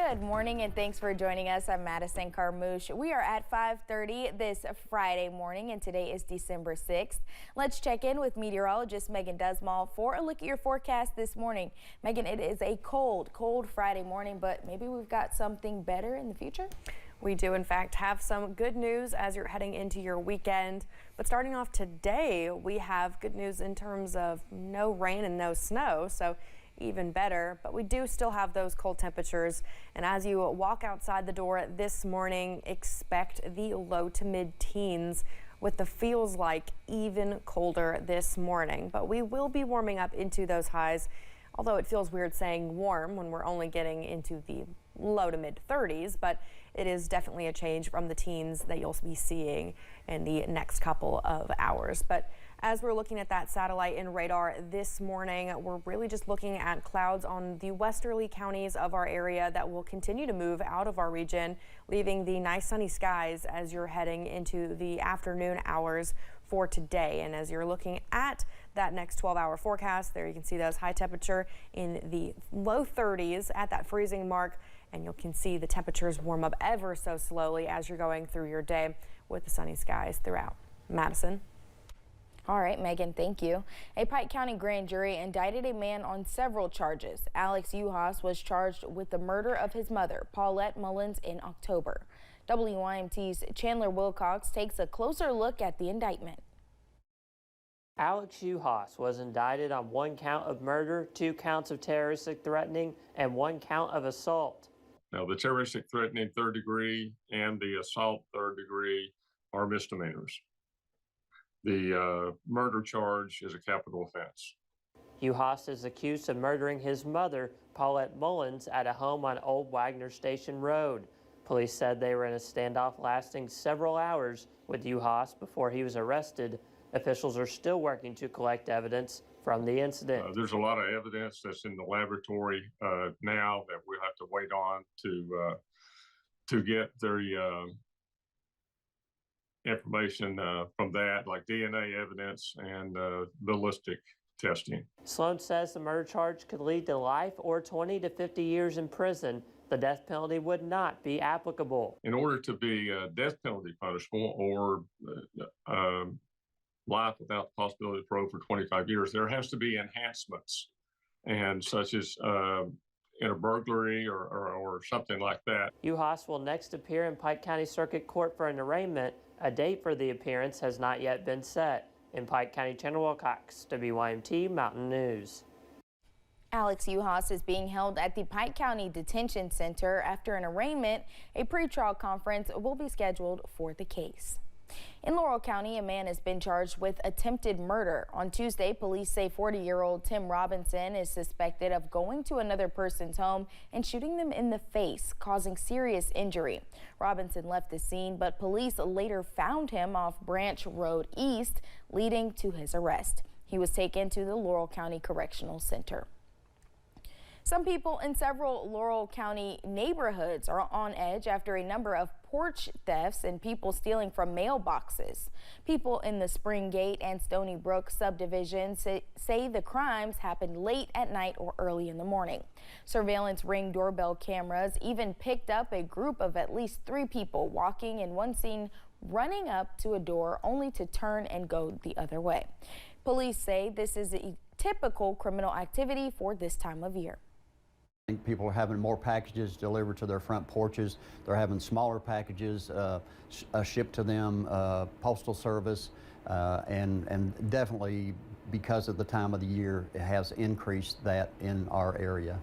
Good morning and thanks for joining us. I'm Madison Carmouche. We are at 5:30 this Friday morning and today is December 6th. Let's check in with meteorologist Megan Dusmall for a look at your forecast this morning. Megan, it is a cold Friday morning, but maybe we've got something better in the future? We do, in fact, have some good news as you're heading into your weekend. But starting off today, we have good news in terms of no rain and no snow, so even better. But we do still have those cold temperatures. And as you walk outside the door this morning, expect the low to mid-teens with the feels like even colder this morning. But we will be warming up into those highs, although it feels weird saying warm when we're only getting into the low to mid 30s, but it is definitely a change from the teens that you'll be seeing in the next couple of hours. But as we're looking at that satellite and radar this morning, we're really just looking at clouds on the westerly counties of our area that will continue to move out of our region, leaving the nice sunny skies as you're heading into the afternoon hours for today. And as you're looking at that next 12-hour forecast, there you can see those high temperature in the low 30s at that freezing mark. And you can see the temperatures warm up ever so slowly as you're going through your day with the sunny skies throughout. Madison. All right, Megan, thank you. A Pike County grand jury indicted a man on several charges. Alex Uhas was charged with the murder of his mother, Paulette Mullins, in October. WYMT's Chandler Wilcox takes a closer look at the indictment. Alex Uhas was indicted on 1 count of murder, 2 counts of terroristic threatening, and 1 count of assault. Now, the terroristic threatening 3rd degree and the assault 3rd degree are misdemeanors. The murder charge is a capital offense. Uhas is accused of murdering his mother, Paulette Mullins, at a home on Old Wagner Station Road. Police said they were in a standoff lasting several hours with Uhas before he was arrested. Officials are still working to collect evidence from the incident. There's a lot of evidence that's in the laboratory now that we'll have to wait on to get the information from that, like DNA evidence and ballistic testing. Sloan says the murder charge could lead to life or 20 to 50 years in prison. The death penalty would not be applicable. In order to be death penalty punishable or life without the possibility of parole for 25 years, there has to be enhancements, and such as in a burglary or something like that. Uhas will next appear in Pike County Circuit Court for an arraignment. A date for the appearance has not yet been set. In Pike County, Chandler Wilcox, WYMT Mountain News. Alex Uhas is being held at the Pike County Detention Center after an arraignment. A pretrial conference will be scheduled for the case. In Laurel County, a man has been charged with attempted murder. On Tuesday, police say 40-year-old Tim Robinson is suspected of going to another person's home and shooting them in the face, causing serious injury. Robinson left the scene, but police later found him off Branch Road East, leading to his arrest. He was taken to the Laurel County Correctional Center. Some people in several Laurel County neighborhoods are on edge after a number of porch thefts and people stealing from mailboxes. People in the Spring Gate and Stony Brook subdivisions say the crimes happened late at night or early in the morning. Surveillance Ring doorbell cameras even picked up a group of at least 3 people walking in one scene, running up to a door only to turn and go the other way. Police say this is a typical criminal activity for this time of year. I think people are having more packages delivered to their front porches. They're having smaller packages shipped to them, postal service, and definitely because of the time of the year, it has increased that in our area.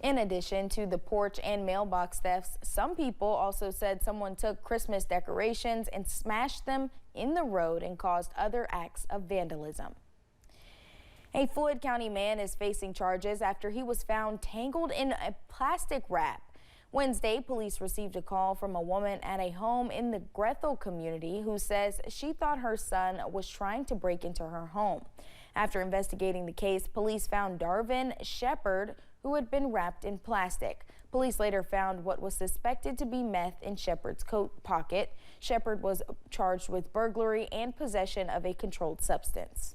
In addition to the porch and mailbox thefts, some people also said someone took Christmas decorations and smashed them in the road and caused other acts of vandalism. A Floyd County man is facing charges after he was found tangled in a plastic wrap. Wednesday, police received a call from a woman at a home in the Grethel community who says she thought her son was trying to break into her home. After investigating the case, police found Darvin Shepard, who had been wrapped in plastic. Police later found what was suspected to be meth in Shepard's coat pocket. Shepard was charged with burglary and possession of a controlled substance.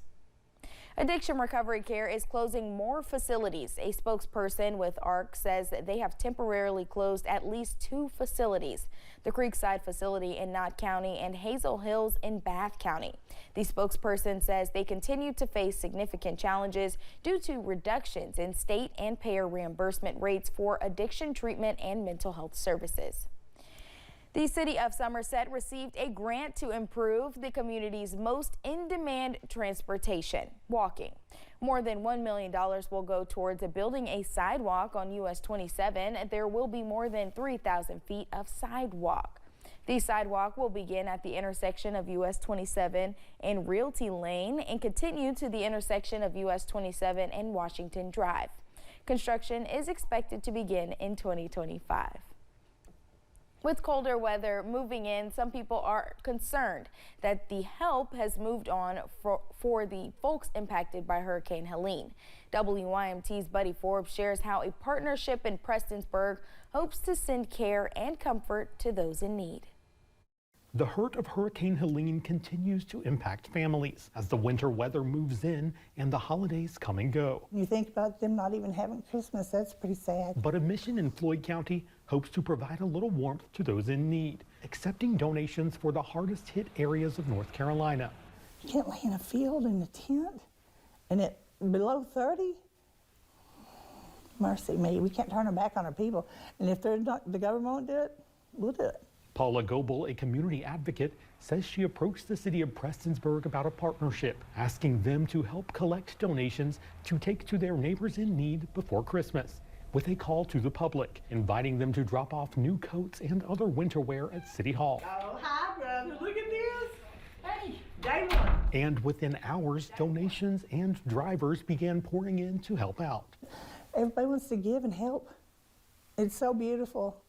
Addiction Recovery Care is closing more facilities. A spokesperson with ARC says that they have temporarily closed at least 2 facilities, the Creekside facility in Knott County and Hazel Hills in Bath County. The spokesperson says they continue to face significant challenges due to reductions in state and payer reimbursement rates for addiction treatment and mental health services. The city of Somerset received a grant to improve the community's most in-demand transportation, walking. More than $1 million will go towards building a sidewalk on US 27. There will be more than 3,000 feet of sidewalk. The sidewalk will begin at the intersection of US 27 and Realty Lane and continue to the intersection of US 27 and Washington Drive. Construction is expected to begin in 2025. With colder weather moving in, some people are concerned that the help has moved on for the folks impacted by Hurricane Helene. WYMT's Buddy Forbes shares how a partnership in Prestonsburg hopes to send care and comfort to those in need. The hurt of Hurricane Helene continues to impact families as the winter weather moves in and the holidays come and go. You think about them not even having Christmas, that's pretty sad. But a mission in Floyd County hopes to provide a little warmth to those in need, accepting donations for the hardest hit areas of North Carolina. You can't lay in a field in a tent and it below 30? Mercy me, we can't turn our back on our people. And if they're not, the government won't do it, we'll do it. Paula Goebel, a community advocate, says she approached the city of Prestonsburg about a partnership, asking them to help collect donations to take to their neighbors in need before Christmas, with a call to the public, inviting them to drop off new coats and other winter wear at City Hall. Oh, hi, brother. Look at this. Hey, day one. And within hours, donations and drivers began pouring in to help out. Everybody wants to give and help. It's so beautiful.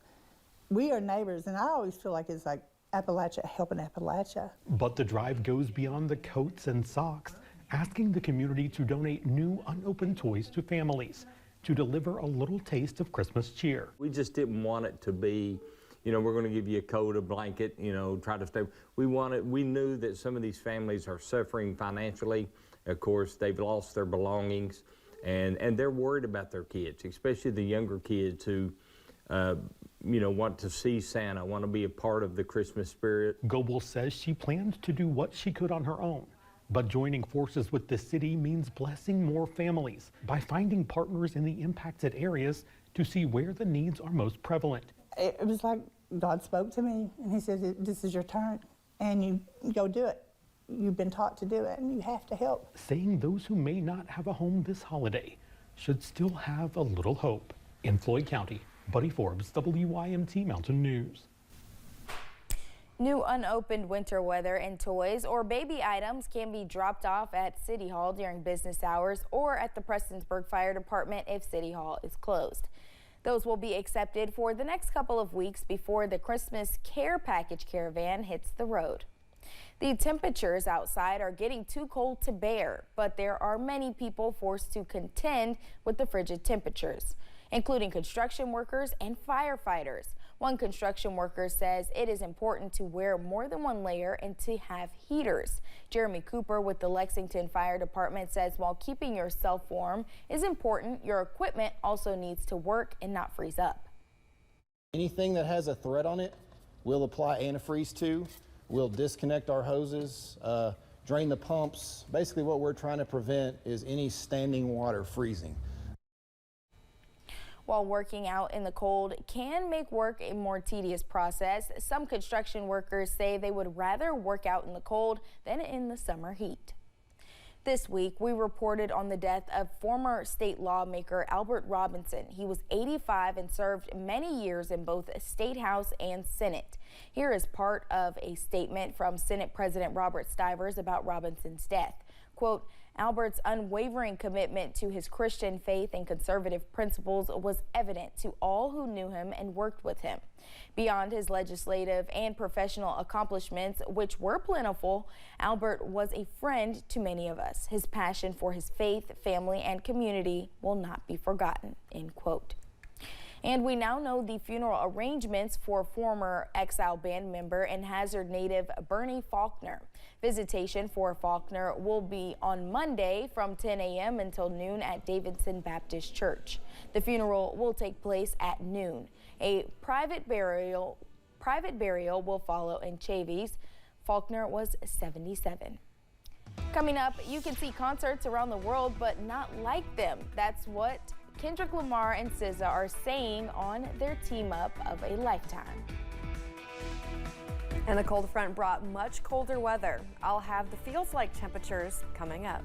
We are neighbors, and I always feel like it's like Appalachia helping Appalachia. But the drive goes beyond the coats and socks, asking the community to donate new unopened toys to families to deliver a little taste of Christmas cheer. We just didn't want it to be, you know, we're going to give you a coat, a blanket, you know, try to stay. We knew that some of these families are suffering financially. Of course, they've lost their belongings, and they're worried about their kids, especially the younger kids who you know, want to see Santa, want to be a part of the Christmas spirit. Goebel says she planned to do what she could on her own, but joining forces with the city means blessing more families by finding partners in the impacted areas to see where the needs are most prevalent. It was like God spoke to me, and he said, this is your turn, and you go do it. You've been taught to do it, and you have to help. Saying those who may not have a home this holiday should still have a little hope. In Floyd County, Buddy Forbes, WYMT Mountain News. New unopened winter weather and toys or baby items can be dropped off at City Hall during business hours or at the Prestonsburg Fire Department if City Hall is closed. Those will be accepted for the next couple of weeks before the Christmas Care Package caravan hits the road. The temperatures outside are getting too cold to bear, but there are many people forced to contend with the frigid temperatures, including construction workers and firefighters. One construction worker says it is important to wear more than one layer and to have heaters. Jeremy Cooper with the Lexington Fire Department says while keeping yourself warm is important, your equipment also needs to work and not freeze up. Anything that has a thread on it, we'll apply antifreeze to. We'll disconnect our hoses, drain the pumps. Basically what we're trying to prevent is any standing water freezing. While working out in the cold can make work a more tedious process, some construction workers say they would rather work out in the cold than in the summer heat. This week, we reported on the death of former state lawmaker Albert Robinson. He was 85 and served many years in both State House and Senate. Here is part of a statement from Senate President Robert Stivers about Robinson's death. Quote, Albert's unwavering commitment to his Christian faith and conservative principles was evident to all who knew him and worked with him. Beyond his legislative and professional accomplishments, which were plentiful, Albert was a friend to many of us. His passion for his faith, family, and community will not be forgotten, end quote. And we now know the funeral arrangements for former Exile band member and Hazard native Bernie Faulkner. Visitation for Faulkner will be on Monday from 10 a.m. until noon at Davidson Baptist Church. The funeral will take place at noon. A private burial will follow in Chavies. Faulkner was 77. Coming up, you can see concerts around the world, but not like them. That's what Kendrick Lamar and SZA are saying on their team up of a lifetime. And the cold front brought much colder weather. I'll have the feels like temperatures coming up.